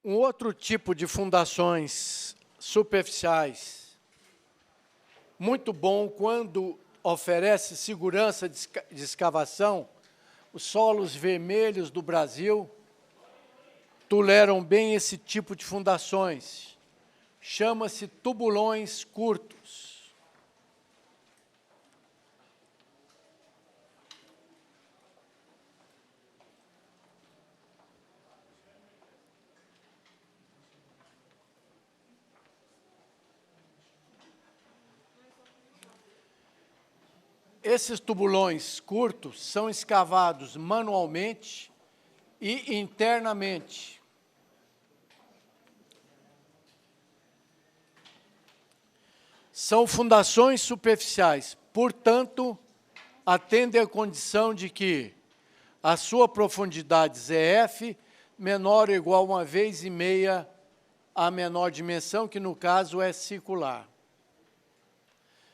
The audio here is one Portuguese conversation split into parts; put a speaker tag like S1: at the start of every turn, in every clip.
S1: Um outro tipo de fundações superficiais, muito bom quando oferece segurança de escavação, os solos vermelhos do Brasil toleram bem esse tipo de fundações. Chama-se tubulões curtos. Esses tubulões curtos são escavados manualmente e internamente. São fundações superficiais, portanto, atendem à condição de que a sua profundidade ZF menor ou igual a 1,5 a menor dimensão, que no caso é circular.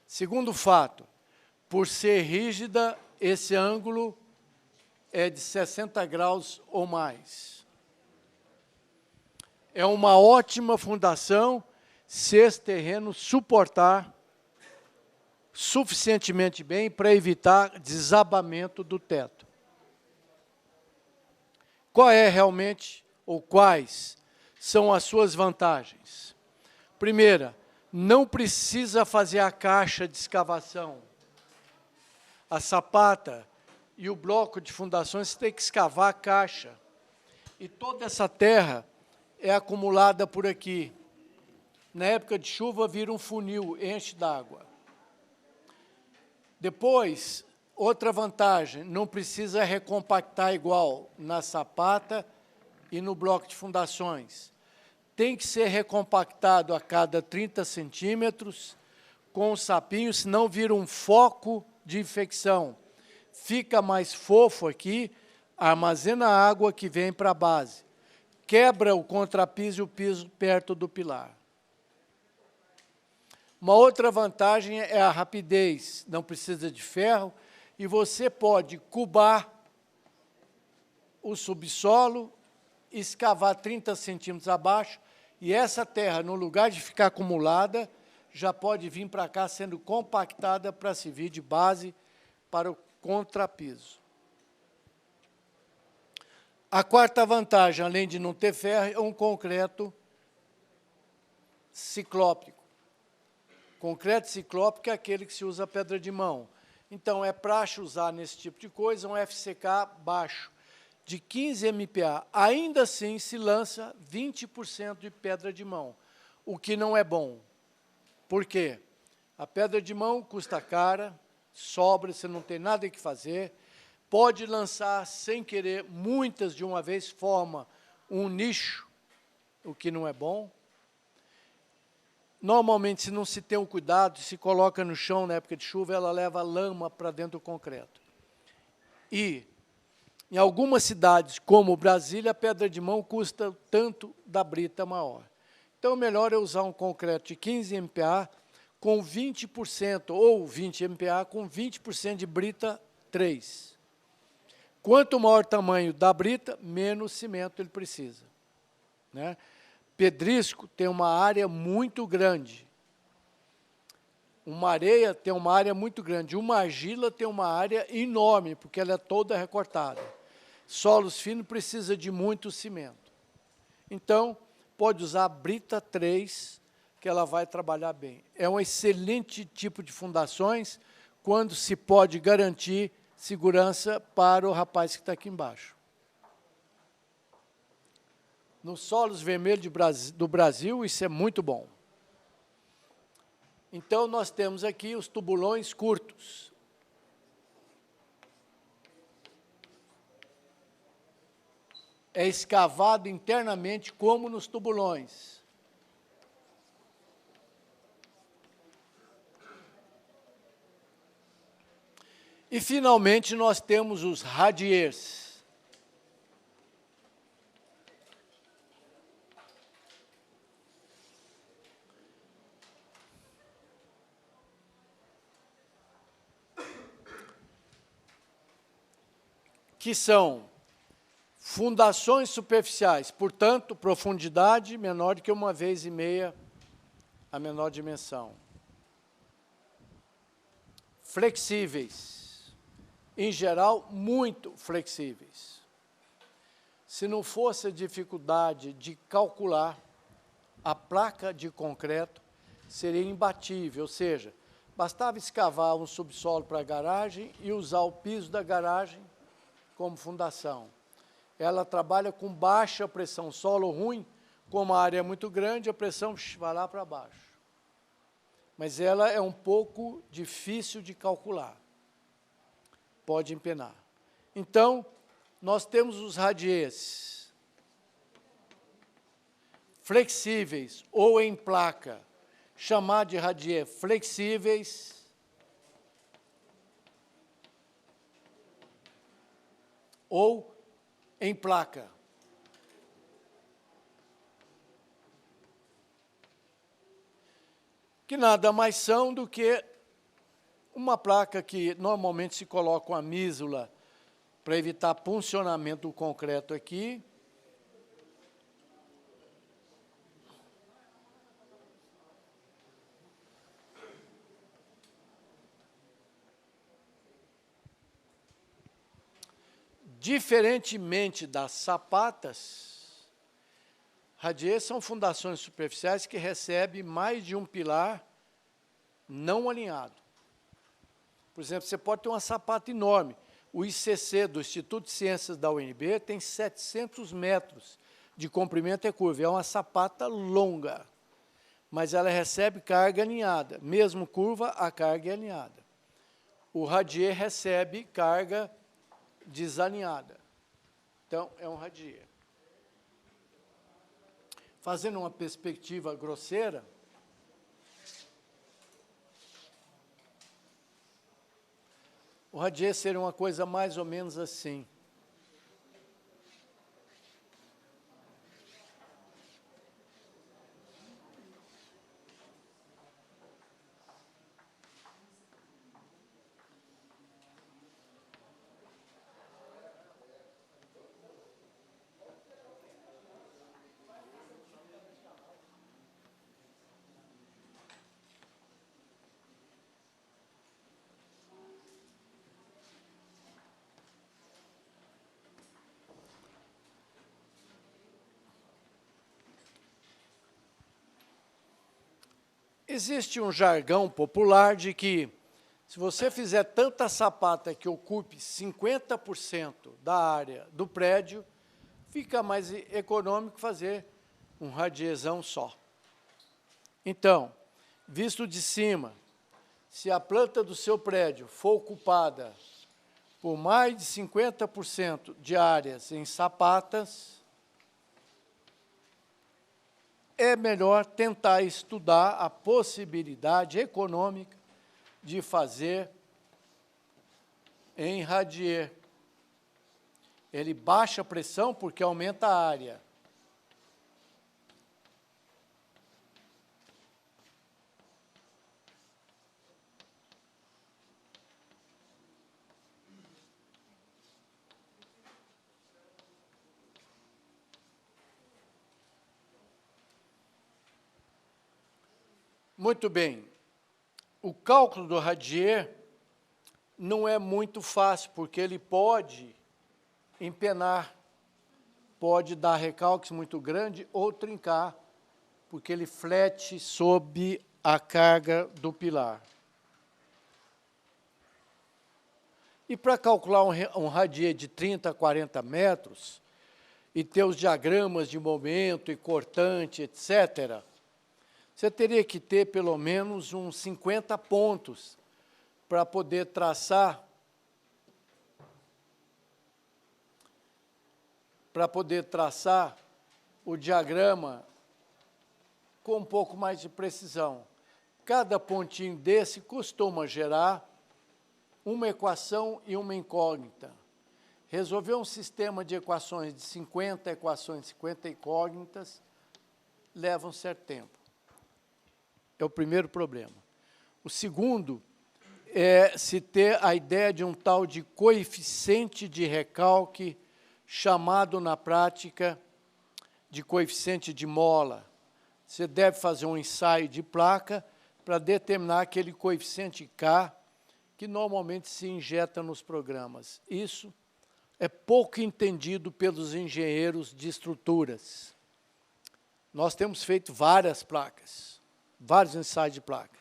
S1: Segundo fato, por ser rígida, esse ângulo é de 60 graus ou mais. É uma ótima fundação se esse terreno suportar suficientemente bem para evitar desabamento do teto. Qual é realmente, ou quais, são as suas vantagens? Primeira, não precisa fazer a caixa de escavação. A sapata e o bloco de fundações tem que escavar a caixa. E toda essa terra é acumulada por aqui. Na época de chuva, vira um funil, enche d'água. Depois, outra vantagem, não precisa recompactar igual na sapata e no bloco de fundações. Tem que ser recompactado a cada 30 centímetros com o sapinho, senão vira um foco de infecção. Fica mais fofo aqui, armazena a água que vem para a base. Quebra o contrapiso e o piso perto do pilar. Uma outra vantagem é a rapidez, não precisa de ferro, e você pode cubar o subsolo, escavar 30 centímetros abaixo, e essa terra, no lugar de ficar acumulada, já pode vir para cá sendo compactada para servir de base para o contrapiso. A quarta vantagem, além de não ter ferro, é um concreto ciclópico. Concreto ciclópico é aquele que se usa pedra de mão. Então, é praxe usar nesse tipo de coisa um FCK baixo, de 15 MPa. Ainda assim, se lança 20% de pedra de mão, o que não é bom. Por quê? A pedra de mão custa cara, sobra, você não tem nada que fazer, pode lançar sem querer, muitas de uma vez, forma um nicho, o que não é bom. Normalmente, se não se tem o cuidado, se coloca no chão na época de chuva, ela leva lama para dentro do concreto. E, em algumas cidades, como Brasília, a pedra de mão custa tanto da brita maior. Então, o melhor é usar um concreto de 15 MPa com 20%, ou 20 MPa com 20% de brita 3. Quanto maior o tamanho da brita, menos cimento ele precisa, né? Pedrisco tem uma área muito grande. Uma areia tem uma área muito grande. Uma argila tem uma área enorme, porque ela é toda recortada. Solos finos precisa de muito cimento. Então, pode usar brita 3, que ela vai trabalhar bem. É um excelente tipo de fundações, quando se pode garantir segurança para o rapaz que está aqui embaixo. Nos solos vermelhos do Brasil, isso é muito bom. Então, nós temos aqui os tubulões curtos. É escavado internamente, como nos tubulões. E, finalmente, nós temos os radiers. Que são Fundações superficiais, portanto, profundidade menor do que 1,5 vezes a menor dimensão. Flexíveis, em geral, muito flexíveis. Se não fosse a dificuldade de calcular, a placa de concreto seria imbatível, ou seja, bastava escavar um subsolo para a garagem e usar o piso da garagem como fundação. Ela trabalha com baixa pressão, solo ruim, como a área é muito grande, a pressão vai lá para baixo. Mas ela é um pouco difícil de calcular. Pode empenar. Então, nós temos os radiês flexíveis ou em placa, chamar de radier flexíveis ou em placa. Que nada mais são do que uma placa que normalmente se coloca uma mísula para evitar puncionamento do concreto aqui. Diferentemente das sapatas, radiers são fundações superficiais que recebem mais de um pilar não alinhado. Por exemplo, você pode ter uma sapata enorme. O ICC, do Instituto de Ciências da UNB, tem 700 metros de comprimento e curva. É uma sapata longa, mas ela recebe carga alinhada. Mesmo curva, a carga é alinhada. O radier recebe carga desalinhada. Então, é um radier. Fazendo uma perspectiva grosseira, o radier seria uma coisa mais ou menos assim. Existe um jargão popular de que, se você fizer tanta sapata que ocupe 50% da área do prédio, fica mais econômico fazer um radierzão só. Então, visto de cima, se a planta do seu prédio for ocupada por mais de 50% de áreas em sapatas, é melhor tentar estudar a possibilidade econômica de fazer em radier. Ele baixa a pressão porque aumenta a área. Muito bem, o cálculo do radier não é muito fácil, porque ele pode empenar, pode dar recalques muito grandes ou trincar, porque ele flete sob a carga do pilar. E para calcular um radier de 30 a 40 metros, e ter os diagramas de momento e cortante, etc., você teria que ter pelo menos uns 50 pontos para poder traçar o diagrama com um pouco mais de precisão. Cada pontinho desse costuma gerar uma equação e uma incógnita. Resolver um sistema de equações de 50 equações, 50 incógnitas, leva um certo tempo. É o primeiro problema. O segundo é se ter a ideia de um tal de coeficiente de recalque chamado na prática de coeficiente de mola. Você deve fazer um ensaio de placa para determinar aquele coeficiente K que normalmente se injeta nos programas. Isso é pouco entendido pelos engenheiros de estruturas. Nós temos feito várias placas, vários ensaios de placa.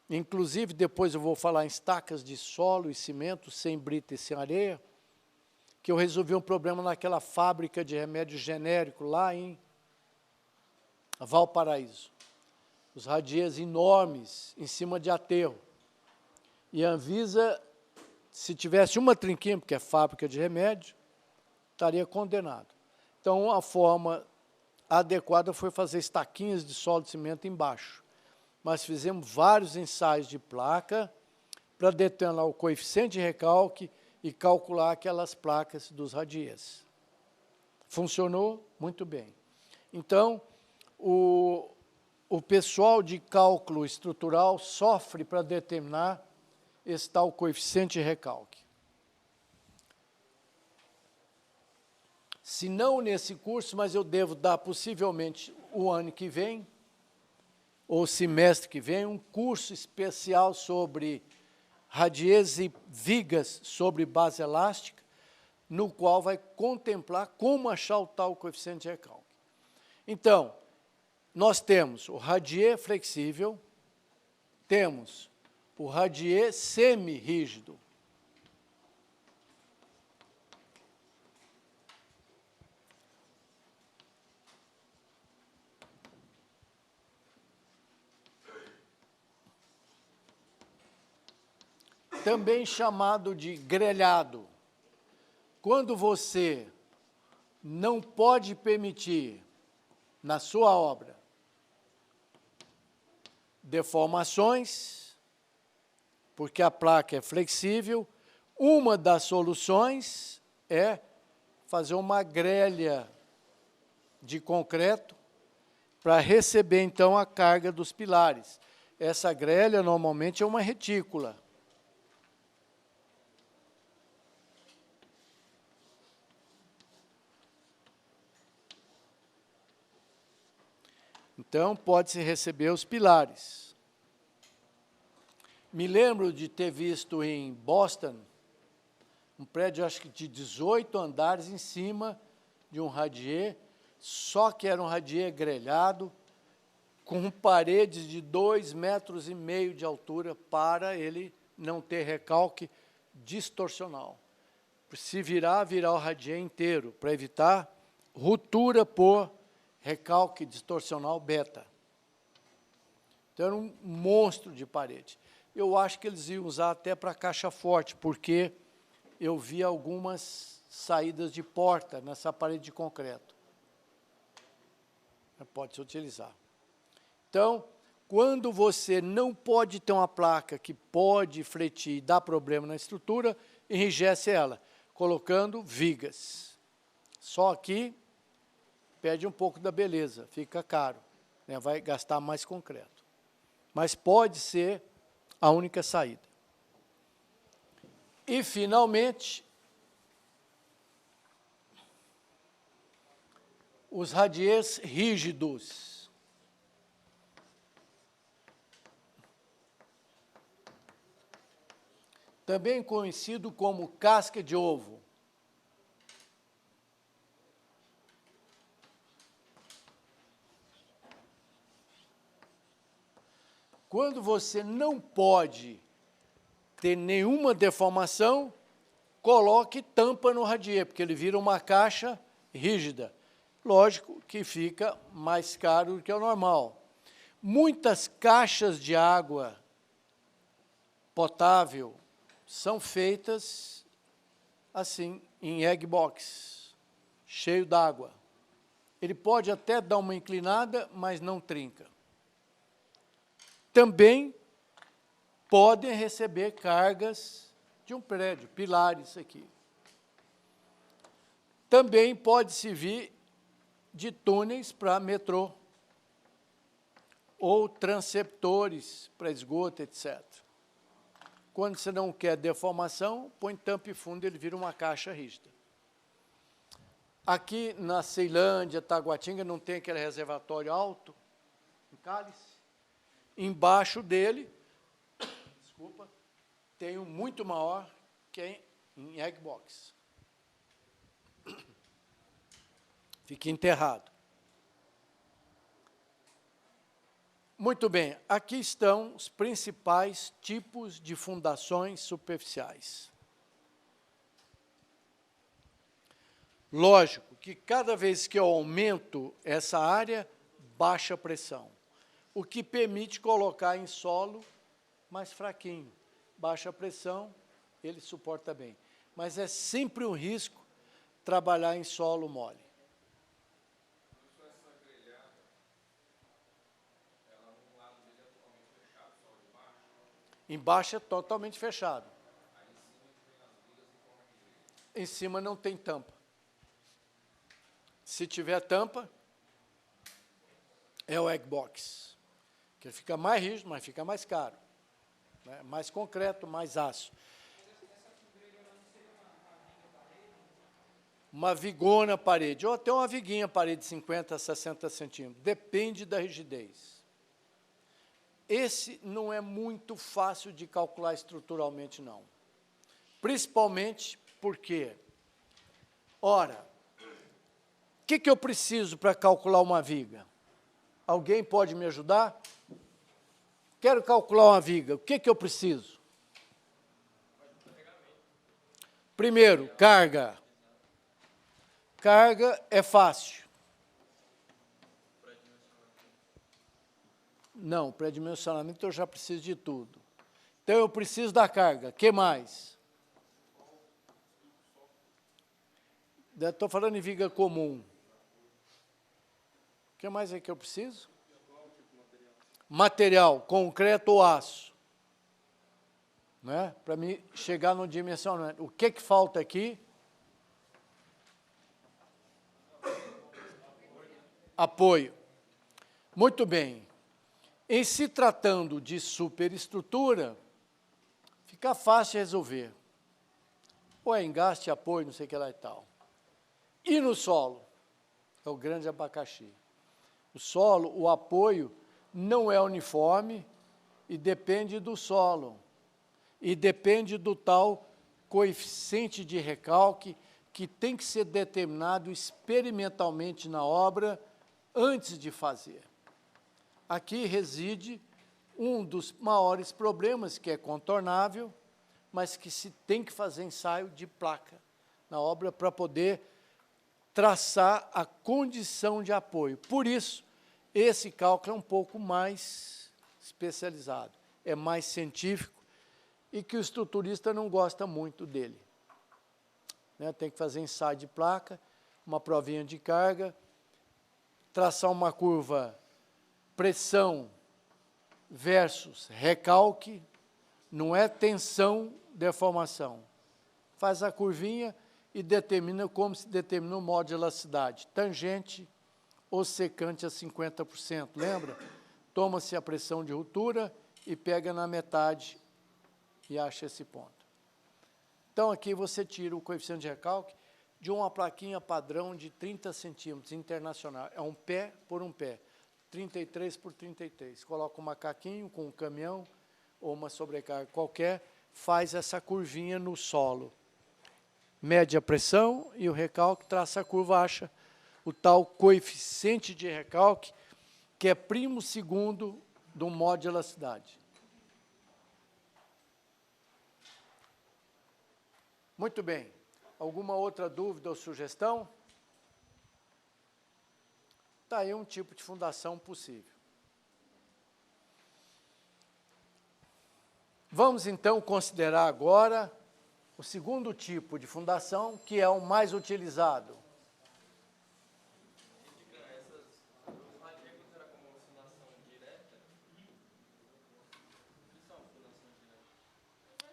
S1: Inclusive, depois eu vou falar em estacas de solo e cimento, sem brita e sem areia, que eu resolvi um problema naquela fábrica de remédio genérico lá em Valparaíso. Os radiers enormes em cima de aterro. E a Anvisa, se tivesse uma trinquinha, porque é fábrica de remédio, estaria condenado. Então, a forma adequada foi fazer estaquinhas de solo de cimento embaixo. Mas fizemos vários ensaios de placa para determinar o coeficiente de recalque e calcular aquelas placas dos radiers. Funcionou muito bem. Então, o pessoal de cálculo estrutural sofre para determinar esse tal coeficiente de recalque. Se não nesse curso, mas eu devo dar possivelmente o ano que vem, ou semestre que vem, um curso especial sobre radiers e vigas sobre base elástica, no qual vai contemplar como achar o tal coeficiente de recalque. Então, nós temos o radier flexível, temos o radier semi-rígido. Também chamado de grelhado. Quando você não pode permitir, na sua obra, deformações, porque a placa é flexível, uma das soluções é fazer uma grelha de concreto para receber, então, a carga dos pilares. Essa grelha, normalmente, é uma retícula. Então, pode-se receber os pilares. Me lembro de ter visto em Boston, um prédio, acho que de 18 andares em cima de um radier, só que era um radier grelhado, com paredes de 2,5 metros de altura, para ele não ter recalque distorcional. Se virar o radier inteiro, para evitar ruptura por recalque distorcional beta. Então, era um monstro de parede. Eu acho que eles iam usar até para caixa forte, porque eu vi algumas saídas de porta nessa parede de concreto. Pode-se utilizar. Então, quando você não pode ter uma placa que pode fletir e dar problema na estrutura, enrijece ela, colocando vigas. Só aqui, perde um pouco da beleza, fica caro, né? Vai gastar mais concreto. Mas pode ser a única saída. E, finalmente, os radiers rígidos. Também conhecido como casca de ovo. Quando você não pode ter nenhuma deformação, coloque tampa no radier, porque ele vira uma caixa rígida. Lógico que fica mais caro do que o normal. Muitas caixas de água potável são feitas assim, em egg box, cheio d'água. Ele pode até dar uma inclinada, mas não trinca. Também podem receber cargas de um prédio, pilares aqui. Também pode servir de túneis para metrô, ou transceptores para esgoto, etc. Quando você não quer deformação, põe tampa e fundo, ele vira uma caixa rígida. Aqui na Ceilândia, Taguatinga, não tem aquele reservatório alto, em cálice. Embaixo dele, desculpa, tem um muito maior, que é em egg box. Fica enterrado. Muito bem, aqui estão os principais tipos de fundações superficiais. Lógico que cada vez que eu aumento essa área, baixa a pressão, o que permite colocar em solo mais fraquinho. Baixa a pressão, ele suporta bem. Mas é sempre um risco trabalhar em solo mole. Embaixo é totalmente fechado. Em cima não tem tampa. Se tiver tampa, é o egg box, que fica mais rígido, mas fica mais caro, né? Mais concreto, mais aço. Uma vigona parede, ou até uma viguinha parede de 50 a 60 centímetros, depende da rigidez. Esse não é muito fácil de calcular estruturalmente, não. Principalmente porque, ora, o que eu preciso para calcular uma viga? Alguém pode me ajudar? Quero calcular uma viga, o que eu preciso? Primeiro, carga. Carga é fácil. Não, pré-dimensionamento eu já preciso de tudo. Então, eu preciso da carga. O que mais? Estou falando em viga comum. O que mais é que eu preciso? Material, concreto ou aço. Né? Para mim chegar no dimensionamento. O que falta aqui? Apoio. Muito bem. Em se tratando de superestrutura, fica fácil de resolver. Ou é engaste, apoio, não sei o que lá e tal. E no solo? É o grande abacaxi. O solo, o apoio, não é uniforme e depende do solo. E depende do tal coeficiente de recalque que tem que ser determinado experimentalmente na obra antes de fazer. Aqui reside um dos maiores problemas, que é contornável, mas que se tem que fazer ensaio de placa na obra para poder traçar a condição de apoio. Por isso, esse cálculo é um pouco mais especializado, é mais científico e que o estruturista não gosta muito dele. Né? Tem que fazer ensaio de placa, uma provinha de carga, traçar uma curva pressão versus recalque, não é tensão, deformação. Faz a curvinha e determina como se determina o modo de elasticidade. Tangente ou secante a 50%, lembra? Toma-se a pressão de ruptura e pega na metade e acha esse ponto. Então, aqui você tira o coeficiente de recalque de uma plaquinha padrão de 30 centímetros, internacional. É um pé por um pé. 33 por 33. Coloca um macaquinho com um caminhão ou uma sobrecarga qualquer, faz essa curvinha no solo. Mede a pressão e o recalque, traça a curva, acha o tal coeficiente de recalque, que é primo segundo do modo de elasticidade. Muito bem. Alguma outra dúvida ou sugestão? Está aí um tipo de fundação possível. Vamos, então, considerar agora o segundo tipo de fundação, que é o mais utilizado.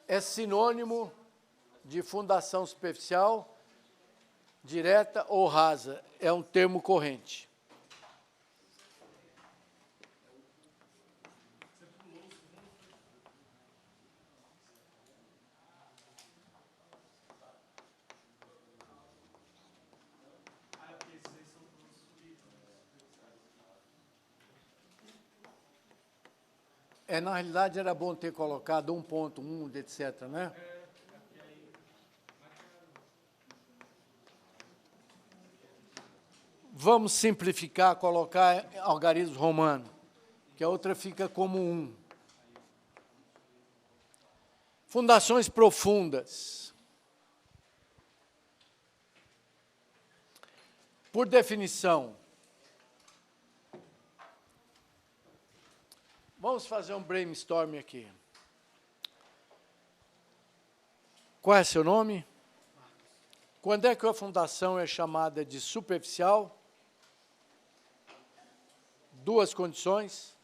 S1: É sinônimo de fundação superficial, direta ou rasa. É um termo corrente. Na realidade, era bom ter colocado 1.1, etc., né? Vamos simplificar, colocar algarismo romano, que a outra fica como 1. Fundações profundas. Por definição, vamos fazer um brainstorm aqui. Qual é seu nome? Quando é que a fundação é chamada de superficial? 2 condições?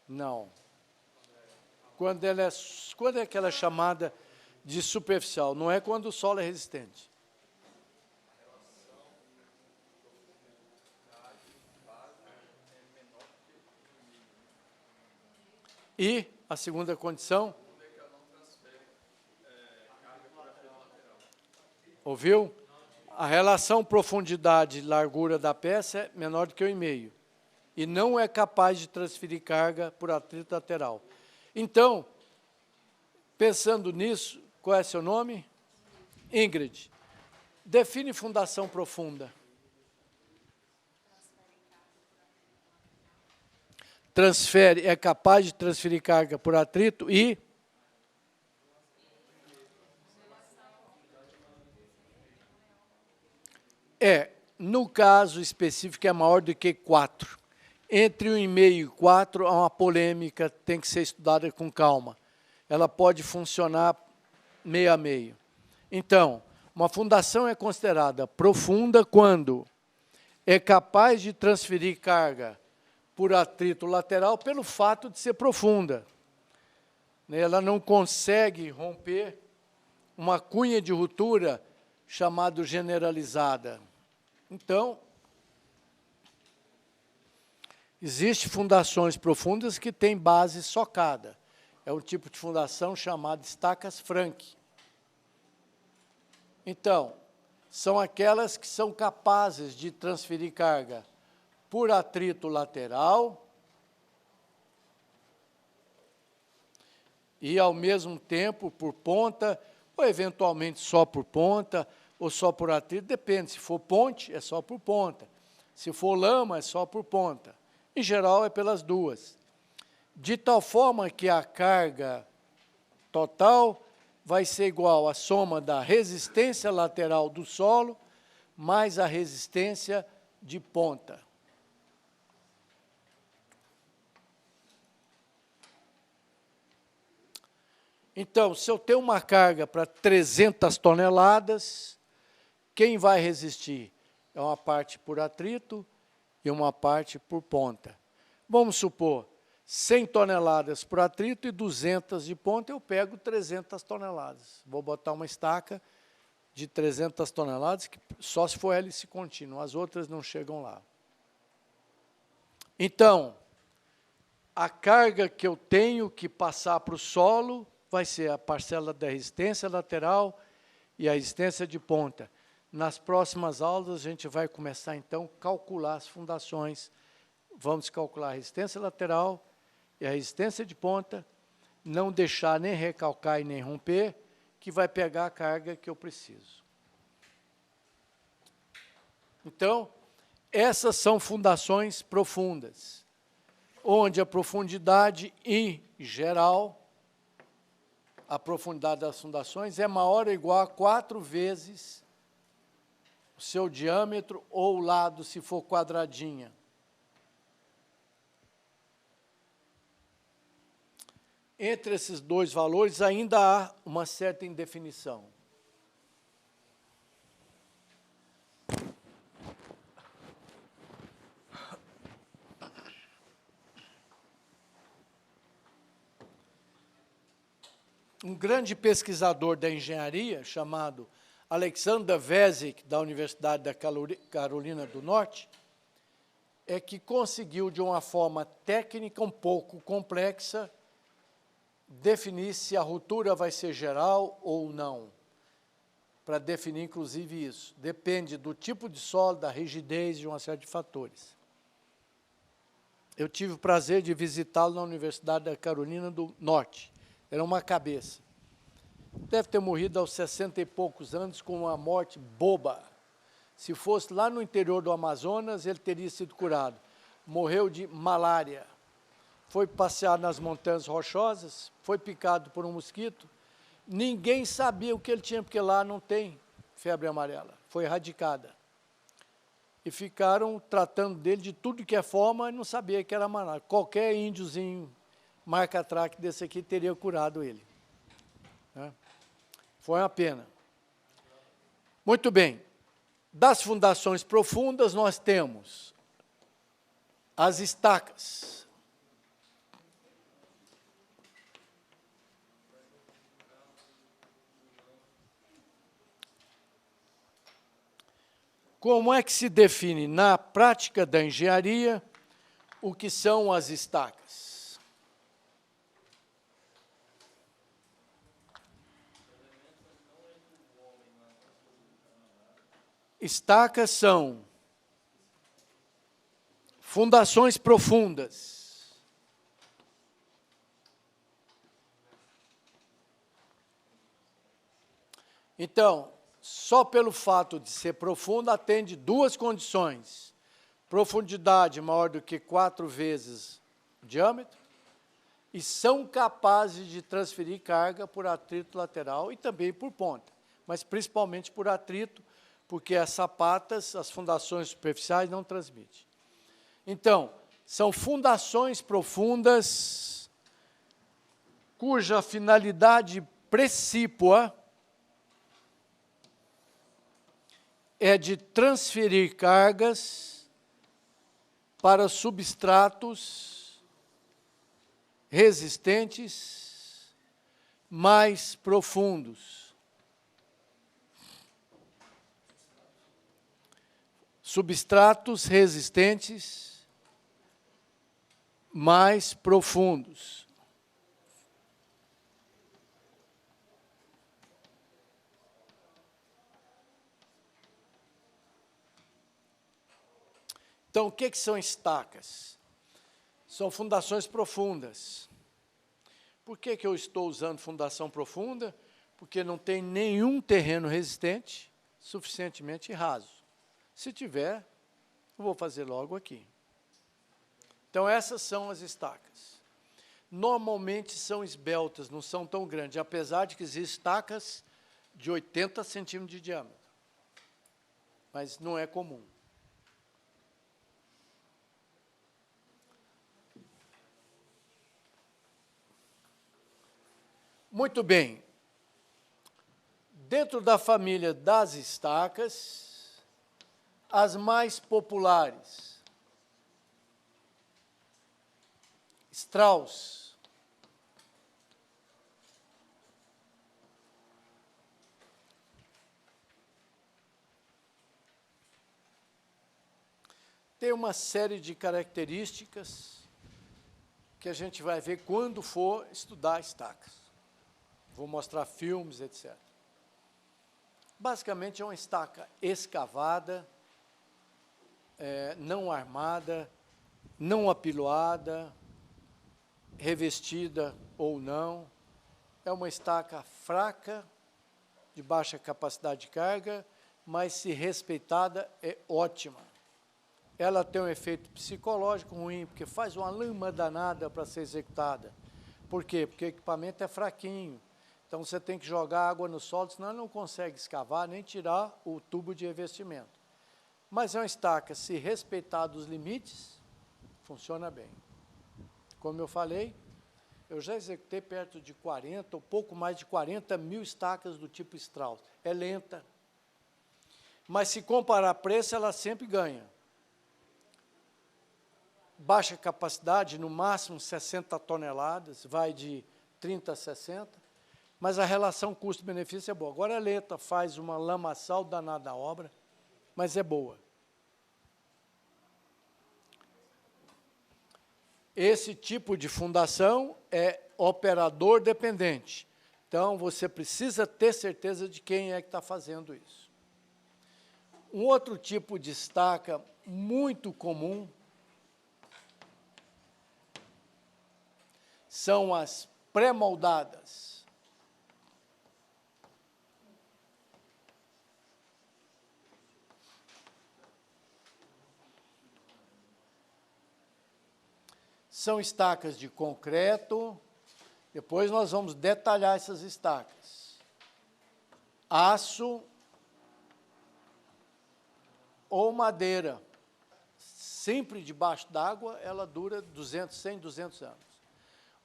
S1: Não. Quando é que ela é chamada de superficial? Não é quando o solo é resistente. E a segunda condição? Ouviu? A relação profundidade e largura da peça é menor do que 1,5. E não é capaz de transferir carga por atrito lateral. Então, pensando nisso, qual é seu nome? Ingrid. Define fundação profunda. É capaz de transferir carga por atrito e... no caso específico, é maior do que 4. Entre 1,5 e 4, há uma polêmica, tem que ser estudada com calma. Ela pode funcionar meio a meio. Então, uma fundação é considerada profunda quando é capaz de transferir carga por atrito lateral pelo fato de ser profunda. Ela não consegue romper uma cunha de ruptura chamada generalizada. Então, existem fundações profundas que têm base socada. É um tipo de fundação chamada estacas Frank. Então, são aquelas que são capazes de transferir carga por atrito lateral e, ao mesmo tempo, por ponta, ou eventualmente só por ponta, ou só por atrito, depende. Se for ponte, é só por ponta. Se for lama, é só por ponta. Em geral, é pelas duas. De tal forma que a carga total vai ser igual à soma da resistência lateral do solo mais a resistência de ponta. Então, se eu tenho uma carga para 300 toneladas, quem vai resistir? É uma parte por atrito e uma parte por ponta. Vamos supor, 100 toneladas por atrito e 200 de ponta, eu pego 300 toneladas. Vou botar uma estaca de 300 toneladas, que só se for hélice contínua, as outras não chegam lá. Então, a carga que eu tenho que passar para o solo vai ser a parcela da resistência lateral e a resistência de ponta. Nas próximas aulas, a gente vai começar, então, a calcular as fundações. Vamos calcular a resistência lateral e a resistência de ponta, não deixar nem recalcar e nem romper, que vai pegar a carga que eu preciso. Então, essas são fundações profundas, onde a profundidade, em geral, a profundidade das fundações é maior ou igual a 4 vezes o seu diâmetro ou o lado, se for quadradinha. Entre esses dois valores ainda há uma certa indefinição. Um grande pesquisador da engenharia, chamado Alexander Vesic, da Universidade da Carolina do Norte, é que conseguiu, de uma forma técnica um pouco complexa, definir se a ruptura vai ser geral ou não. Para definir, inclusive, isso. Depende do tipo de solo, da rigidez, de uma série de fatores. eu tive o prazer de visitá-lo na Universidade da Carolina do Norte. Era uma cabeça. Deve ter morrido aos 60 e poucos anos com uma morte boba. Se fosse lá no interior do Amazonas, ele teria sido curado. Morreu de malária. Foi passear nas montanhas rochosas, foi picado por um mosquito. Ninguém sabia o que ele tinha, porque lá não tem febre amarela. Foi erradicada. E ficaram tratando dele de tudo que é forma e não sabia que era malária. Qualquer índiozinho marca-traque desse aqui teria curado ele. Foi uma pena. Muito bem. Das fundações profundas, nós temos as estacas. Como é que se define na prática da engenharia o que são as estacas? Estacas são fundações profundas. Então, só pelo fato de ser profunda, atende duas condições. Profundidade maior do que 4 vezes o diâmetro e são capazes de transferir carga por atrito lateral e também por ponta, mas principalmente por atrito, porque as sapatas, as fundações superficiais, não transmitem. Então, são fundações profundas cuja finalidade precípua é de transferir cargas para substratos resistentes mais profundos. Substratos resistentes mais profundos. Então, o que são estacas? São fundações profundas. Por que eu estou usando fundação profunda? Porque não tem nenhum terreno resistente suficientemente raso. Se tiver, eu vou fazer logo aqui. Então, essas são as estacas. Normalmente são esbeltas, não são tão grandes, apesar de que existem estacas de 80 centímetros de diâmetro. Mas não é comum. Muito bem. Dentro da família das estacas, as mais populares. Strauss. Tem uma série de características que a gente vai ver quando for estudar estacas. Vou mostrar filmes, etc. Basicamente, é uma estaca escavada, não armada, não apiloada, revestida ou não. É uma estaca fraca, de baixa capacidade de carga, mas, se respeitada, é ótima. Ela tem um efeito psicológico ruim, porque faz uma lama danada para ser executada. Por quê? Porque o equipamento é fraquinho. Então, você tem que jogar água no solo, senão ele não consegue escavar nem tirar o tubo de revestimento. Mas é uma estaca, se respeitar os limites, funciona bem. Como eu falei, eu já executei perto de 40, ou pouco mais de 40 mil estacas do tipo Strauss. É lenta. Mas, se comparar preço, ela sempre ganha. Baixa capacidade, no máximo 60 toneladas, vai de 30 a 60, mas a relação custo-benefício é boa. Agora é lenta, faz uma lamaçal danada na obra, mas é boa. Esse tipo de fundação é operador dependente. Então, você precisa ter certeza de quem é que está fazendo isso. Um outro tipo de estaca muito comum são as pré-moldadas. São estacas de concreto, depois nós vamos detalhar essas estacas. Aço ou madeira, sempre debaixo d'água, ela dura 100, 200 anos.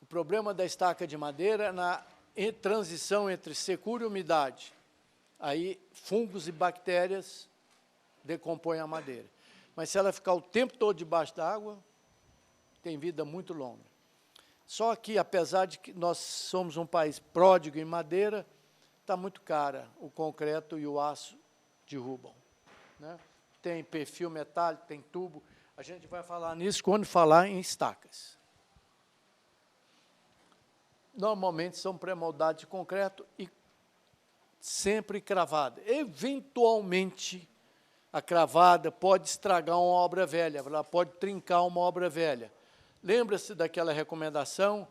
S1: O problema da estaca de madeira é na transição entre secura e umidade. Aí, fungos e bactérias decompõem a madeira. Mas se ela ficar o tempo todo debaixo d'água, tem vida muito longa. Só que, apesar de que nós somos um país pródigo em madeira, está muito cara. O concreto e o aço derrubam, né? Tem perfil metálico, tem tubo. A gente vai falar nisso quando falar em estacas. Normalmente são pré-moldadas de concreto e sempre cravada. Eventualmente, a cravada pode estragar uma obra velha, ela pode trincar uma obra velha. Lembra-se daquela recomendação,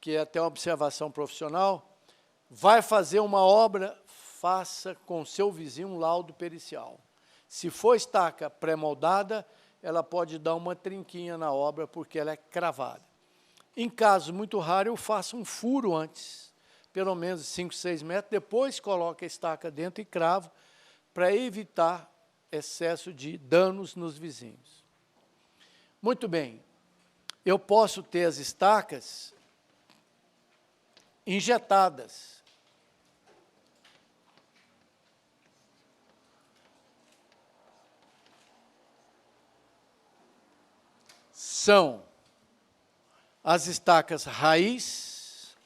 S1: que é até uma observação profissional? Vai fazer uma obra, faça com seu vizinho um laudo pericial. Se for estaca pré-moldada, ela pode dar uma trinquinha na obra, porque ela é cravada. Em caso muito raro, eu faço um furo antes, pelo menos 5, 6 metros, depois coloco a estaca dentro e cravo, para evitar excesso de danos nos vizinhos. Muito bem, eu posso ter as estacas injetadas. São as estacas raiz,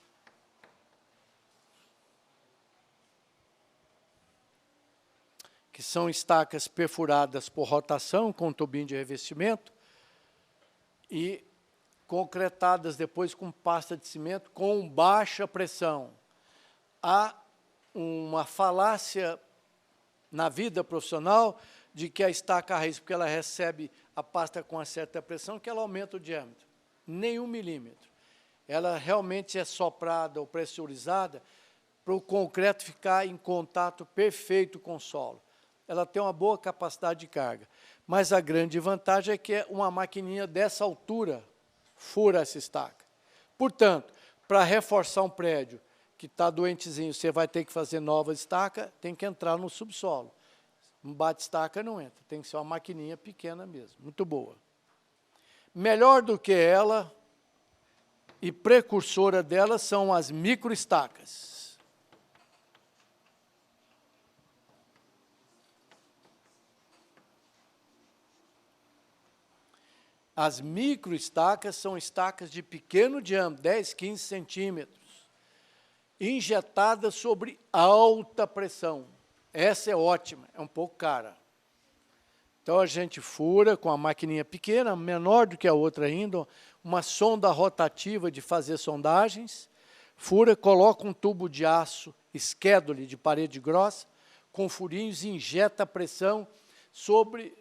S1: que são estacas perfuradas por rotação com tubinho de revestimento e concretadas depois com pasta de cimento com baixa pressão. Há uma falácia na vida profissional de que a estaca raiz, porque ela recebe a pasta com uma certa pressão, que ela aumenta o diâmetro. Nem 1 milímetro. Ela realmente é soprada ou pressurizada para o concreto ficar em contato perfeito com o solo. Ela tem uma boa capacidade de carga. Mas a grande vantagem é que uma maquininha dessa altura fura essa estaca. Portanto, para reforçar um prédio que está doentezinho, você vai ter que fazer nova estaca, tem que entrar no subsolo. Um bate-estaca não entra, tem que ser uma maquininha pequena mesmo, muito boa. Melhor do que ela e precursora dela são as microestacas. As microestacas são estacas de pequeno diâmetro, 10, 15 centímetros, injetadas sobre alta pressão. Essa é ótima, é um pouco cara. Então, a gente fura com a maquininha pequena, menor do que a outra ainda, uma sonda rotativa de fazer sondagens, fura, coloca um tubo de aço schedule de parede grossa, com furinhos e injeta pressão,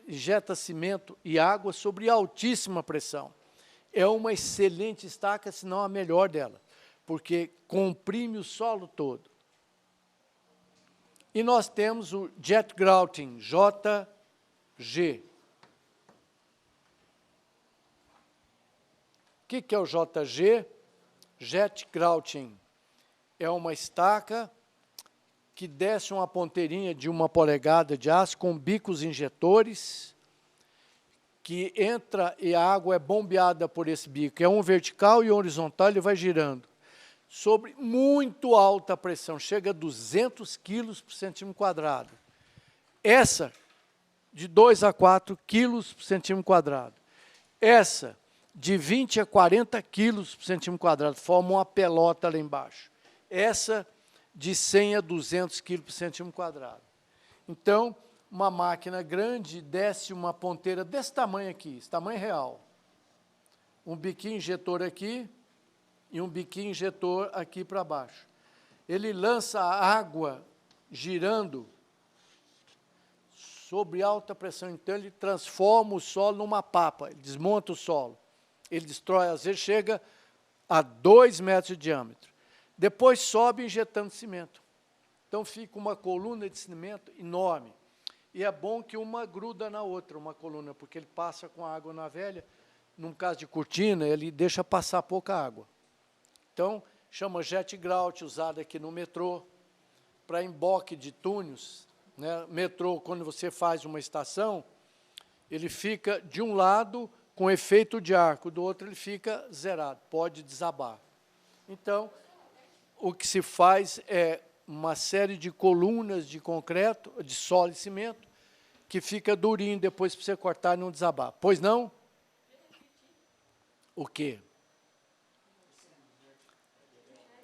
S1: injeta cimento e água sobre altíssima pressão. É uma excelente estaca, se não a melhor dela, porque comprime o solo todo. E nós temos o jet grouting, JG. O que é o JG? Jet grouting. É uma estaca que desce uma ponteirinha de 1 polegada de aço com bicos injetores, que entra e a água é bombeada por esse bico. É um vertical e um horizontal, ele vai girando. Sobre muito alta pressão, chega a 200 quilos por centímetro quadrado. Essa, de 2 a 4 quilos por centímetro quadrado. Essa, de 20 a 40 quilos por centímetro quadrado, forma uma pelota lá embaixo. Essa, de 100 a 200 quilos por centímetro quadrado. Então, uma máquina grande desce uma ponteira desse tamanho aqui, esse tamanho real. Um biquinho injetor aqui, e um biquinho injetor aqui para baixo. Ele lança a água girando sobre alta pressão, então ele transforma o solo numa papa, ele desmonta o solo. Ele destrói, às vezes chega a 2 metros de diâmetro. Depois sobe injetando cimento. Então fica uma coluna de cimento enorme. E é bom que uma gruda na outra, uma coluna, porque ele passa com a água na velha. Num caso de cortina, ele deixa passar pouca água. Então, chama jet grout, usado aqui no metrô, para emboque de túneis. Né? Metrô, quando você faz uma estação, ele fica de um lado com efeito de arco, do outro ele fica zerado, pode desabar. Então, o que se faz é uma série de colunas de concreto, de solo e cimento, que fica durinho depois para você cortar e não desabar. Pois não? O quê?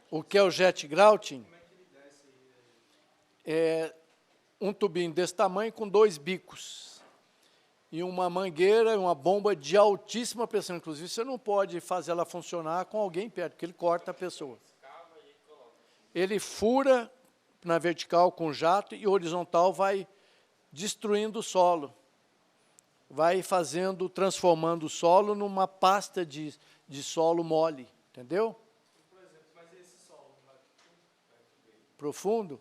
S1: O que é o jet grouting? É um tubinho desse tamanho com 2 bicos. E uma mangueira, uma bomba de altíssima pressão. Inclusive, você não pode fazer ela funcionar com alguém perto, porque ele corta a pessoa. Ele fura na vertical com jato e horizontal vai destruindo o solo. Vai fazendo, transformando o solo numa pasta de solo mole. Entendeu?
S2: Por exemplo, mas esse solo não vai
S1: Profundo?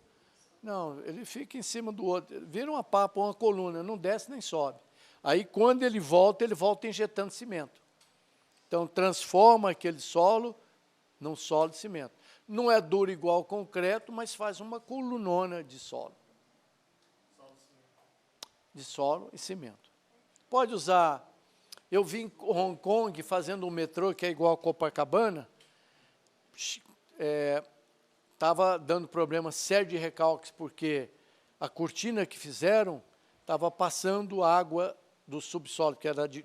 S1: Não, ele fica em cima do outro. Vira uma papa, uma coluna, não desce nem sobe. Aí, quando ele volta injetando cimento. Então, transforma aquele solo num solo de cimento. Não é duro igual ao concreto, mas faz uma colunona de solo. De solo e cimento. Pode usar... Eu vi em Hong Kong fazendo um metrô que é igual a Copacabana, estava dando problema sério de recalques, porque a cortina que fizeram estava passando água do subsolo, que era de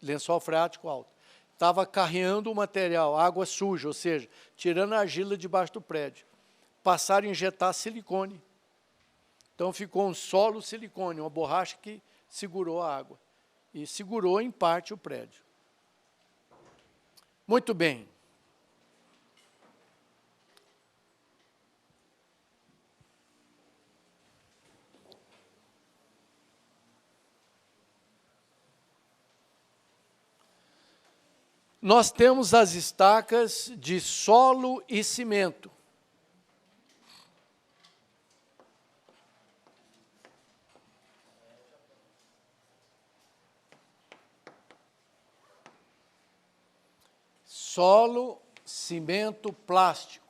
S1: lençol freático alto. Estava carreando o material, água suja, ou seja, tirando a argila debaixo do prédio. Passaram a injetar silicone. Então, ficou um solo silicone, uma borracha que segurou a água. E segurou, em parte, o prédio. Muito bem. Nós temos as estacas de solo e cimento. Solo, cimento, plástico.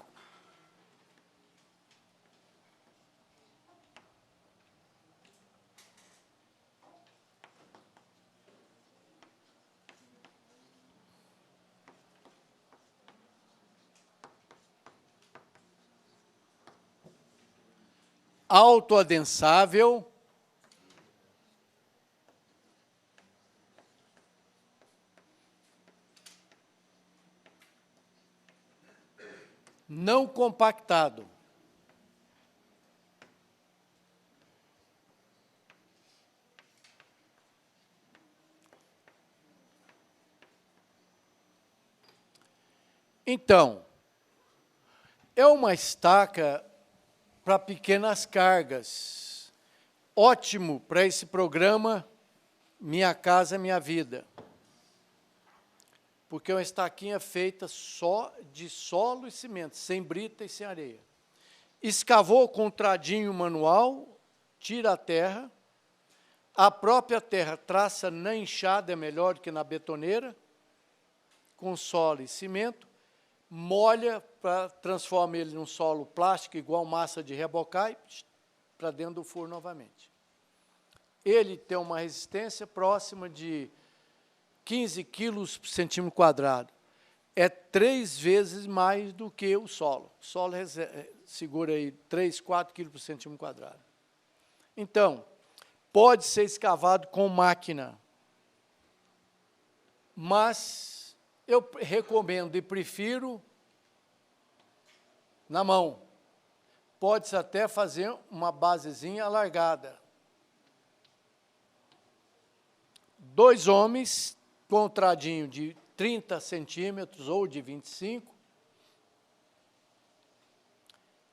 S1: Autoadensável. Não compactado. Então, é uma estaca para pequenas cargas. Ótimo para esse programa Minha Casa Minha Vida. Porque é uma estaquinha feita só de solo e cimento, sem brita e sem areia. Escavou com um tradinho manual, tira a terra, a própria terra traça na enxada, é melhor do que na betoneira, com solo e cimento, molha para transformar ele num solo plástico, igual massa de rebocar, e para dentro do forno novamente. Ele tem uma resistência próxima de 15 quilos por centímetro quadrado. É 3 vezes mais do que o solo. O solo segura aí 3, 4 quilos por centímetro quadrado. Então, pode ser escavado com máquina, mas eu recomendo e prefiro na mão. Pode-se até fazer uma basezinha alargada. 2 homens com um tradinho de 30 centímetros ou de 25,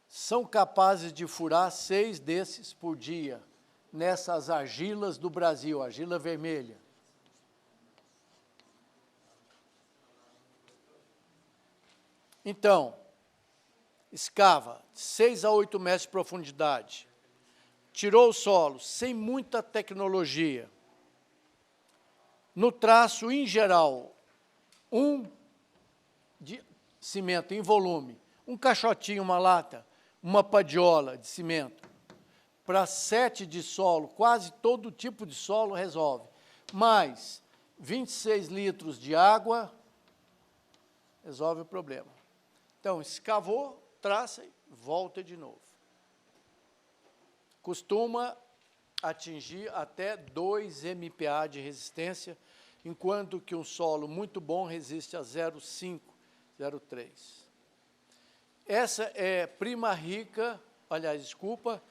S1: são capazes de furar 6 desses por dia, nessas argilas do Brasil, argila vermelha. Então, escava 6 a 8 metros de profundidade, tirou o solo sem muita tecnologia. No traço, em geral, de cimento em volume, um caixotinho, uma lata, uma padiola de cimento, para 7 de solo, quase todo tipo de solo resolve, mais 26 litros de água, resolve o problema. Então, escavou, traça e volta de novo. Costuma atingir até 2 MPa de resistência, enquanto que um solo muito bom resiste a 0,5, 0,3. Essa é prima rica, aliás, desculpa,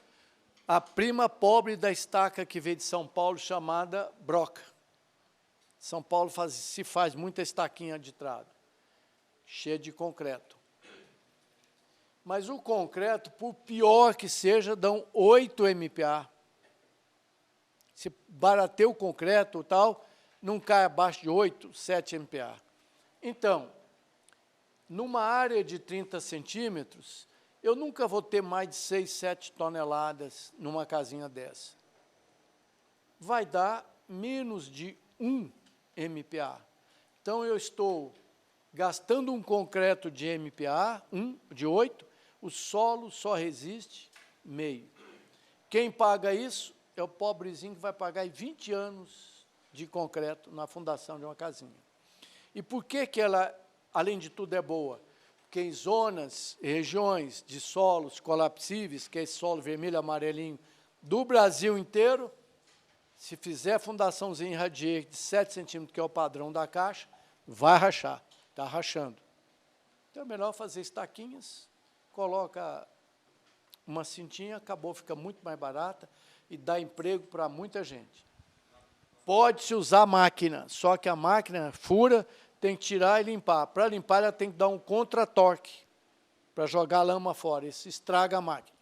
S1: a prima pobre da estaca que veio de São Paulo, chamada broca. São Paulo se faz muita estaquinha de trado, cheia de concreto. Mas o concreto, por pior que seja, dão 8 MPa. Se barater o concreto e tal, não cai abaixo de 8, 7 MPa. Então, numa área de 30 centímetros, eu nunca vou ter mais de 6, 7 toneladas numa casinha dessa. Vai dar menos de 1 MPa. Então, eu estou gastando um concreto de MPa, de 8, o solo só resiste meio. Quem paga isso é o pobrezinho que vai pagar 20 anos de concreto na fundação de uma casinha. E por que que ela, além de tudo, é boa? Porque em zonas, regiões de solos colapsíveis, que é esse solo vermelho, amarelinho, do Brasil inteiro, se fizer fundaçãozinha em radier de 7 centímetros, que é o padrão da caixa, vai rachar, está rachando. Então é melhor fazer estaquinhas, coloca uma cintinha, acabou, fica muito mais barata e dá emprego para muita gente. Pode-se usar máquina, só que a máquina fura, tem que tirar e limpar. Para limpar, ela tem que dar um contra-torque para jogar a lama fora, isso estraga a máquina.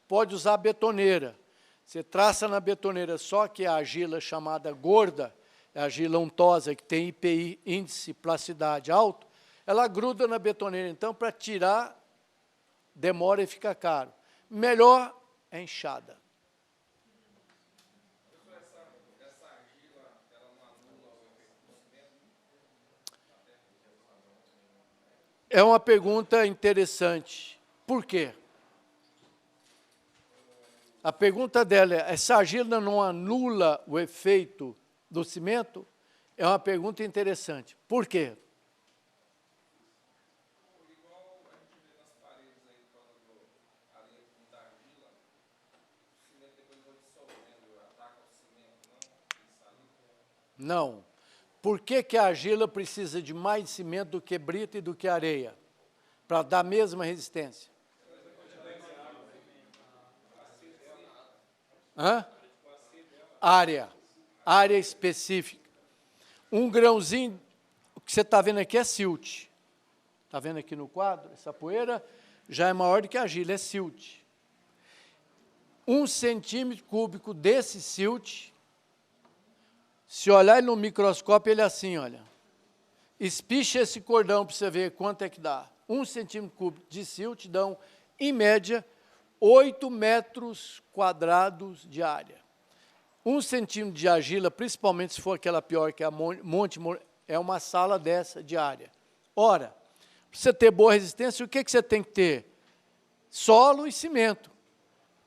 S1: Pode usar betoneira, você traça na betoneira, só que a argila chamada gorda, a argila untosa, que tem IPI, índice plasticidade alto, ela gruda na betoneira, então, para tirar, demora e fica caro. Melhor é enxada.
S2: Essa argila, ela não anula o efeito do cimento?
S1: É uma pergunta interessante. Por quê? A pergunta dela é, essa argila não anula o efeito do cimento? É uma pergunta interessante. Por quê?
S2: Igual a gente vê nas paredes aí, quando a areia da argila, o cimento depois vai dissolvendo, ataca o cimento, não?
S1: Não. Por que que a argila precisa de mais cimento do que brita e do que areia? Para dar a mesma resistência. Hã? Área específica. Um grãozinho, o que você está vendo aqui é silt. Está vendo aqui no quadro? Essa poeira já é maior do que a argila, é silt. 1 centímetro cúbico desse silt, se olhar ele no microscópio, ele é assim, olha. Espicha esse cordão para você ver quanto é que dá. 1 centímetro cúbico de silt dão, em média, 8 metros quadrados de área. 1 centímetro de argila, principalmente se for aquela pior que é a Monte, é uma sala dessa de área. Ora, para você ter boa resistência, o que que você tem que ter? Solo e cimento.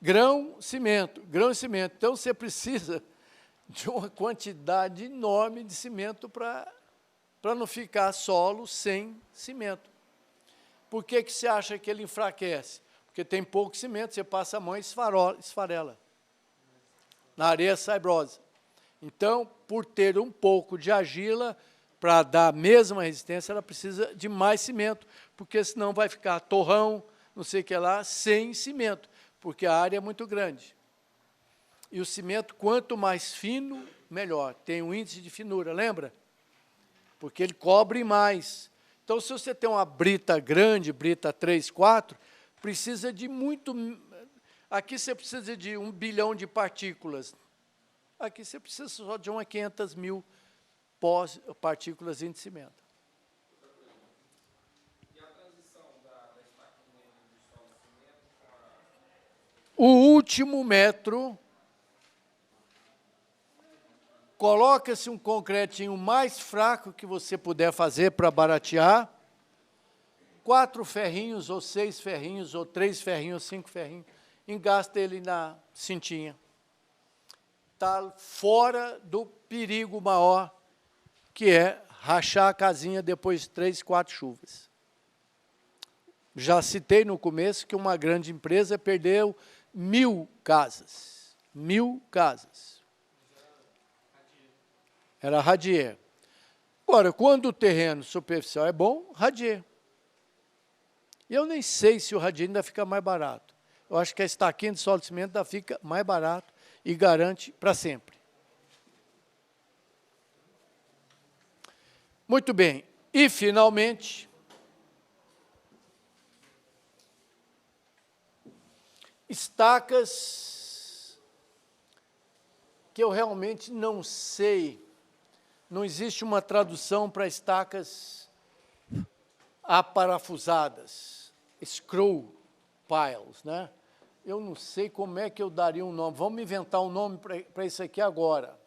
S1: Grão, cimento, grão e cimento. Então, você precisa de uma quantidade enorme de cimento para não ficar solo sem cimento. Por que que você acha que ele enfraquece? Porque tem pouco cimento, você passa a mão e esfarela. Na areia sai brosa. Então, por ter um pouco de argila, para dar a mesma resistência, ela precisa de mais cimento, porque senão vai ficar torrão, não sei o que lá, sem cimento, porque a área é muito grande. E o cimento, quanto mais fino, melhor. Tem um índice de finura, lembra? Porque ele cobre mais. Então, se você tem uma brita grande, brita 3, 4, precisa de muito... Aqui você precisa de 1 bilhão de partículas. Aqui você precisa só de umas 500 mil partículas de cimento.
S2: E a transição
S1: o último metro, coloca-se um concretinho mais fraco que você puder fazer para baratear, 4 ferrinhos, ou 6 ferrinhos, ou 3 ferrinhos, 5 ferrinhos, engasta ele na cintinha. Está fora do perigo maior, que é rachar a casinha depois de 3, 4 chuvas. Já citei no começo que uma grande empresa perdeu 1000 casas. 1000 casas. Era radier. Agora, quando o terreno superficial é bom, radier. E eu nem sei se o radier ainda fica mais barato. Eu acho que a estaquinha de solo de cimento ainda fica mais barato e garante para sempre. Muito bem. E, finalmente, estacas que eu realmente não sei. Não existe uma tradução para estacas aparafusadas, screw piles, né? Eu não sei como é que eu daria um nome. Vamos inventar um nome para isso aqui agora.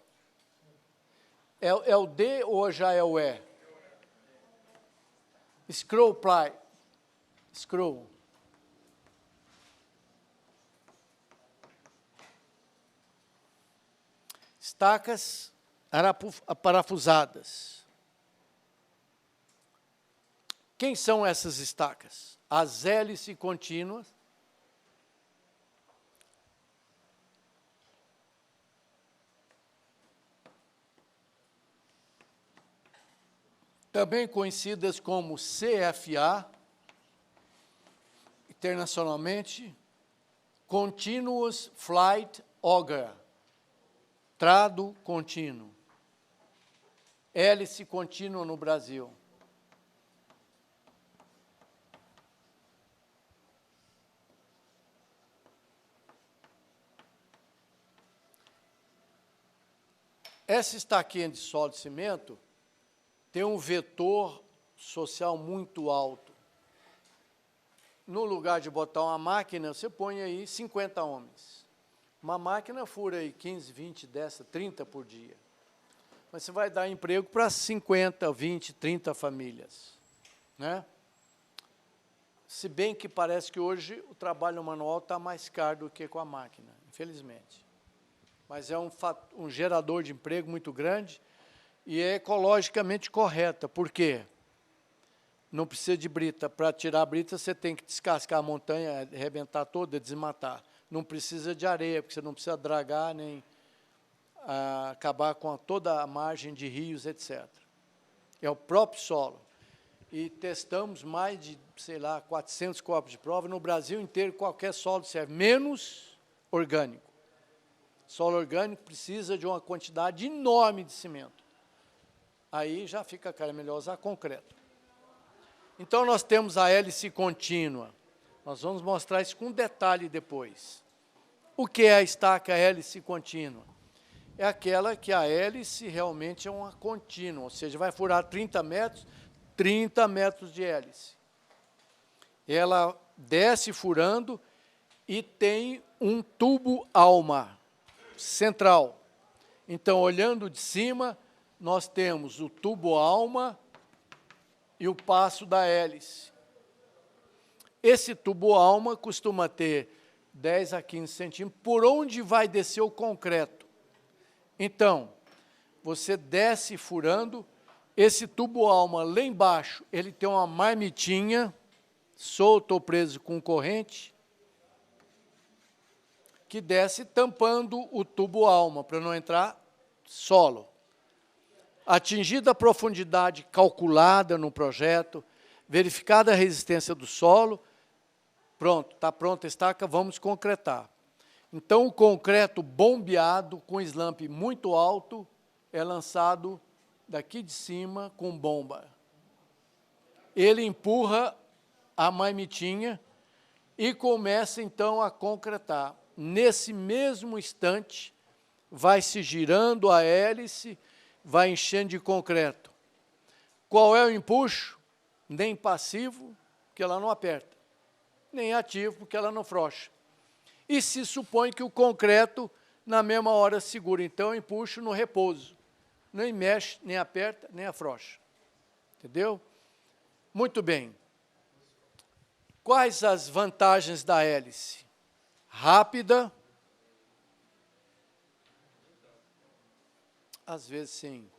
S1: É o D ou já é o E? Screw ply. Screw. Estacas parafusadas. Quem são essas estacas? As hélices contínuas, também conhecidas como CFA, internacionalmente, Continuous Flight Auger, trado contínuo, hélice contínua no Brasil. Essa estaquinha de solo de cimento tem um vetor social muito alto. No lugar de botar uma máquina, você põe aí 50 homens. Uma máquina fura aí 15, 20, 10, 30 por dia. Mas você vai dar emprego para 50, 20, 30 famílias, né? Se bem que parece que hoje o trabalho manual está mais caro do que com a máquina, infelizmente. Mas é um gerador de emprego muito grande e é ecologicamente correta. Por quê? Não precisa de brita. Para tirar a brita, você tem que descascar a montanha, arrebentar toda, desmatar. Não precisa de areia, porque você não precisa dragar, nem acabar com toda a margem de rios, etc. É o próprio solo. E testamos mais de, sei lá, 400 corpos de prova. No Brasil inteiro, qualquer solo serve, menos orgânico. Solo orgânico precisa de uma quantidade enorme de cimento. Aí já fica, cara, melhor usar concreto. Então, nós temos a hélice contínua. Nós vamos mostrar isso com detalhe depois. O que é a estaca hélice contínua? É aquela que a hélice realmente é uma contínua, ou seja, vai furar 30 metros de hélice. Ela desce furando e tem um tubo-alma central. Então, olhando de cima, nós temos o tubo-alma e o passo da hélice. Esse tubo-alma costuma ter 10 a 15 centímetros, por onde vai descer o concreto. Então, você desce furando, esse tubo-alma lá embaixo, ele tem uma marmitinha, solto ou preso com corrente, que desce tampando o tubo-alma, para não entrar solo. Atingida a profundidade calculada no projeto, verificada a resistência do solo, pronto, está pronta a estaca, vamos concretar. Então, o concreto bombeado com slump muito alto é lançado daqui de cima com bomba. Ele empurra a marmitinha e começa, então, a concretar. Nesse mesmo instante, vai se girando a hélice, vai enchendo de concreto. Qual é o empuxo? Nem passivo, porque ela não aperta, nem ativo, porque ela não frouxa. e se supõe que o concreto, na mesma hora, segura. Então, eu empuxo no repouso. Nem mexe, nem aperta, nem afrouxa. Entendeu? Muito bem. Quais as vantagens da hélice? Rápida. Às vezes, sim.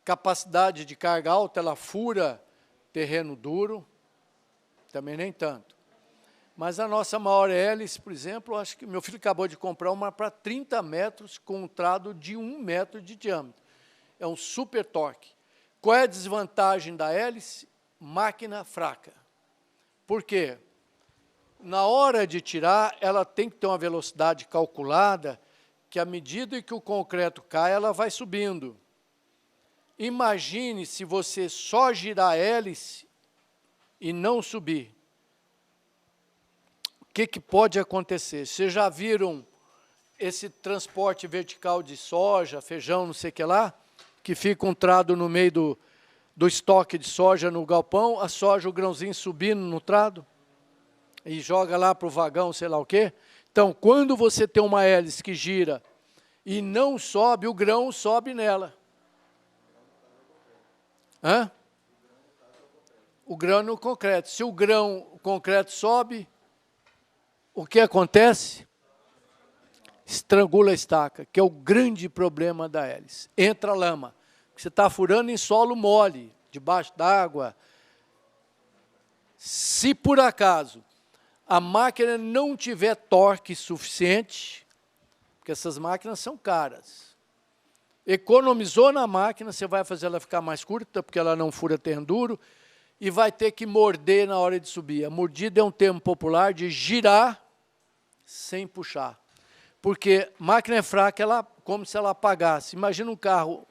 S1: Capacidade de carga alta, ela fura terreno duro. Também nem tanto. Mas a nossa maior hélice, por exemplo, acho que meu filho acabou de comprar uma para 30 metros com um trado de 1 metro de diâmetro. É um super torque. Qual é a desvantagem da hélice? Máquina fraca. Por quê? Na hora de tirar, ela tem que ter uma velocidade calculada, que à medida que o concreto cai, ela vai subindo. Imagine se você só girar a hélice e não subir. O que pode acontecer? Vocês já viram esse transporte vertical de soja, feijão, não sei o que lá, que fica um trado no meio do estoque de soja no galpão, a soja, o grãozinho subindo no trado, e joga lá para o vagão, sei lá o quê? Então, quando você tem uma hélice que gira e não sobe, o grão sobe nela. Hã? O grão no concreto. Se o concreto sobe, o que acontece? Estrangula a estaca, que é o grande problema da hélice. Entra lama. Você está furando em solo mole, debaixo d'água. Se por acaso a máquina não tiver torque suficiente, porque essas máquinas são caras, economizou na máquina, você vai fazer ela ficar mais curta, porque ela não fura terreno duro, e vai ter que morder na hora de subir. A mordida é um termo popular de girar sem puxar. Porque máquina é fraca, ela, como se ela apagasse. Imagina um carro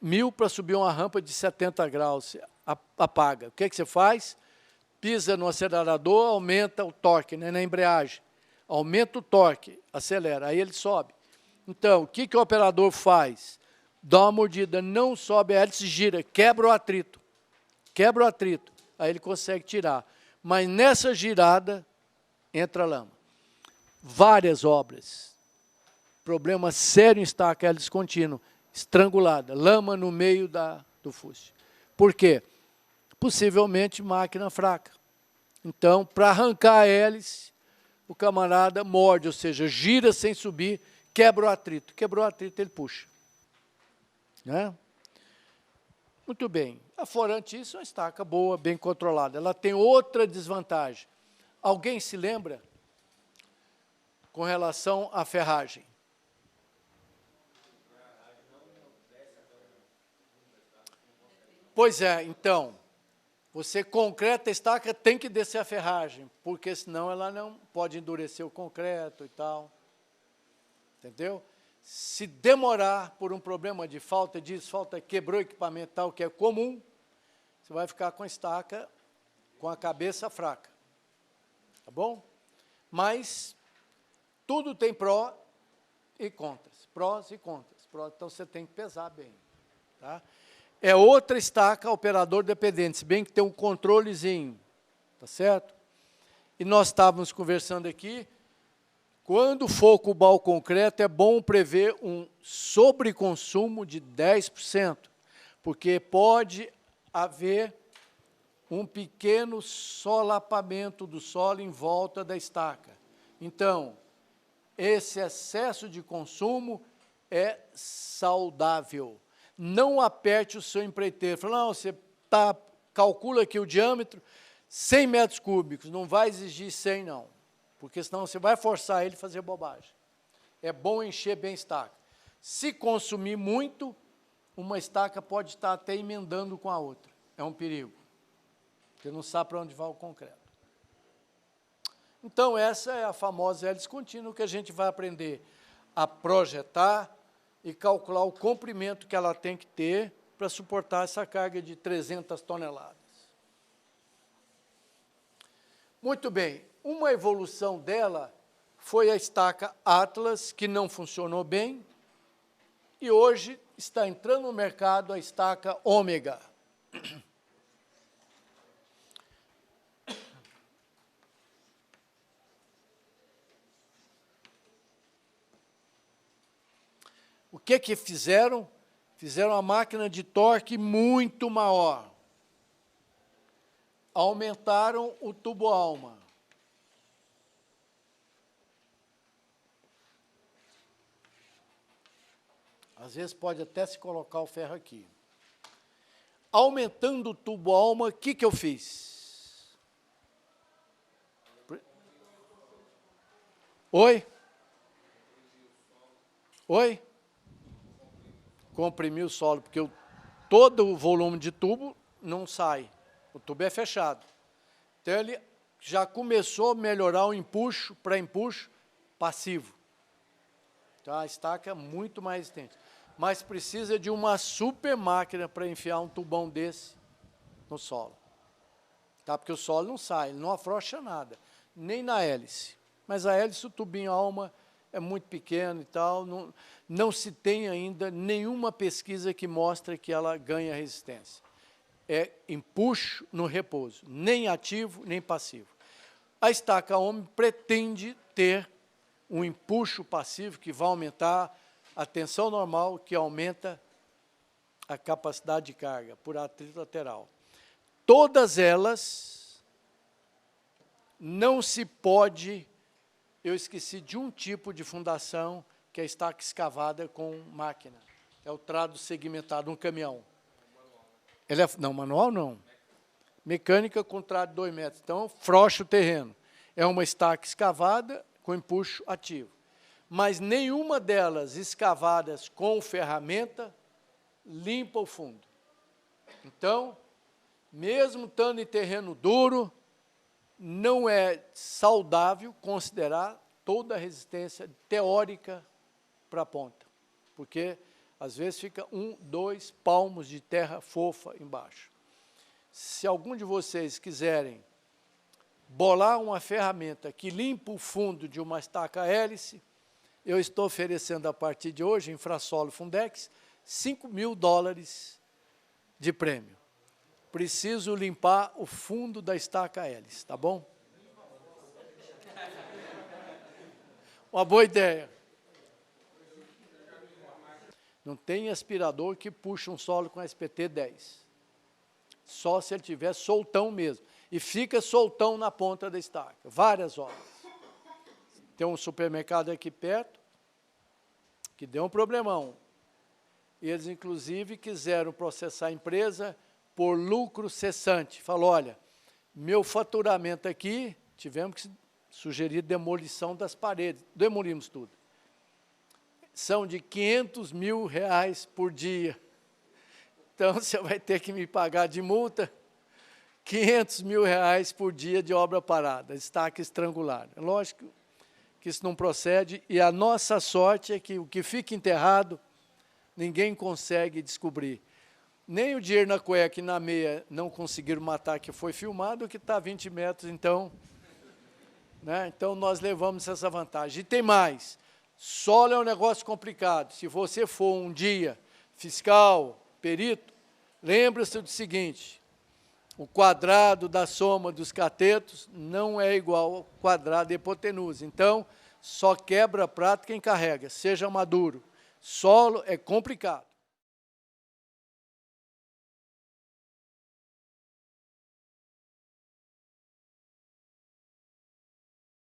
S1: 1000 para subir uma rampa de 70 graus, apaga. O que é que você faz? Pisa no acelerador, aumenta o torque, né, na embreagem. Aumenta o torque, acelera, aí ele sobe. Então, o que o operador faz? Dá uma mordida, não sobe, a hélice gira, quebra o atrito. Quebra o atrito, aí ele consegue tirar. Mas nessa girada, entra lama. Várias obras. Problema sério em estaca, hélice contínua, estrangulada, lama no meio do fuste. Por quê? Possivelmente máquina fraca. Então, para arrancar a hélice, o camarada morde, ou seja, gira sem subir, quebra o atrito. Quebrou o atrito, ele puxa. Né? Muito bem. Aforante isso, é uma estaca boa, bem controlada. Ela tem outra desvantagem. Alguém se lembra? Com relação à ferragem. Pois é, então, você concreta a estaca, tem que descer a ferragem, porque senão ela não pode endurecer o concreto e tal. Entendeu? Se demorar por um problema de falta disso, quebrou o equipamento tal, que é comum, você vai ficar com a estaca com a cabeça fraca. Tá bom? Mas tudo tem pró e contras. Prós e contras. Então, você tem que pesar bem. Tá? É outra estaca operador dependente, se bem que tem um controlezinho. Tá certo? E nós estávamos conversando aqui, quando for cubar o concreto, é bom prever um sobreconsumo de 10%, porque pode haver um pequeno solapamento do solo em volta da estaca. Então, esse excesso de consumo é saudável. Não aperte o seu empreiteiro. Fala, não, você calcula aqui o diâmetro, 100 metros cúbicos, não vai exigir 100, não, porque senão você vai forçar ele a fazer bobagem. É bom encher bem a estaca. Se consumir muito, uma estaca pode estar até emendando com a outra. É um perigo. Você não sabe para onde vai o concreto. Então, essa é a famosa hélice contínua que a gente vai aprender a projetar e calcular o comprimento que ela tem que ter para suportar essa carga de 300 toneladas. Muito bem, uma evolução dela foi a estaca Atlas, que não funcionou bem, e hoje está entrando no mercado a estaca Ômega. que fizeram? Fizeram uma máquina de torque muito maior. Aumentaram o tubo-alma. Às vezes pode até se colocar o ferro aqui. Aumentando o tubo-alma, o que eu fiz? Oi? Oi? Comprimi o solo, porque todo o volume de tubo não sai. O tubo é fechado. Então, ele já começou a melhorar o empuxo para empuxo passivo. Então, a estaca é muito mais resistente. Mas precisa de uma super máquina para enfiar um tubão desse no solo. Tá? Porque o solo não sai, ele não afrouxa nada, nem na hélice. Mas a hélice, o tubinho alma, é muito pequeno e tal, não se tem ainda nenhuma pesquisa que mostre que ela ganha resistência. É empuxo no repouso, nem ativo, nem passivo. A estaca homem pretende ter um empuxo passivo que vai aumentar a tensão normal, que aumenta a capacidade de carga por atrito lateral. Todas elas não se pode... Eu esqueci de um tipo de fundação, que é a estaca escavada com máquina. É o trado segmentado, um caminhão. Ele não, manual não. Mecânica com trado de 2 metros. Então, frouxa o terreno. É uma estaca escavada com empuxo ativo. Mas nenhuma delas escavadas com ferramenta limpa o fundo. Então, mesmo estando em terreno duro, não é saudável considerar toda a resistência teórica para a ponta, porque às vezes fica 1, 2 palmos de terra fofa embaixo. Se algum de vocês quiserem bolar uma ferramenta que limpa o fundo de uma estaca hélice, eu estou oferecendo a partir de hoje, em Frasolo Fundex, $5.000 de prêmio. Preciso limpar o fundo da estaca hélice, tá bom? Uma boa ideia. Não tem aspirador que puxa um solo com SPT 10. Só se ele tiver soltão mesmo. E fica soltão na ponta da estaca, várias horas. Tem um supermercado aqui perto, que deu um problemão. Eles, inclusive, quiseram processar a empresa por lucro cessante. Falou, olha, meu faturamento aqui, tivemos que sugerir demolição das paredes. Demolimos tudo. São de R$500 mil por dia. Então, você vai ter que me pagar de multa R$500 mil por dia de obra parada, estaca estrangulada. É lógico que isso não procede, e a nossa sorte é que o que fica enterrado, ninguém consegue descobrir. Nem o dinheiro na cueca e na meia não conseguiram matar, que foi filmado, que está a 20 metros, então, né? Então, nós levamos essa vantagem. E tem mais, solo é um negócio complicado. Se você for um dia fiscal, perito, lembre-se do seguinte, o quadrado da soma dos catetos não é igual ao quadrado da hipotenusa. Então, só quebra prato quem carrega, seja maduro. Solo é complicado.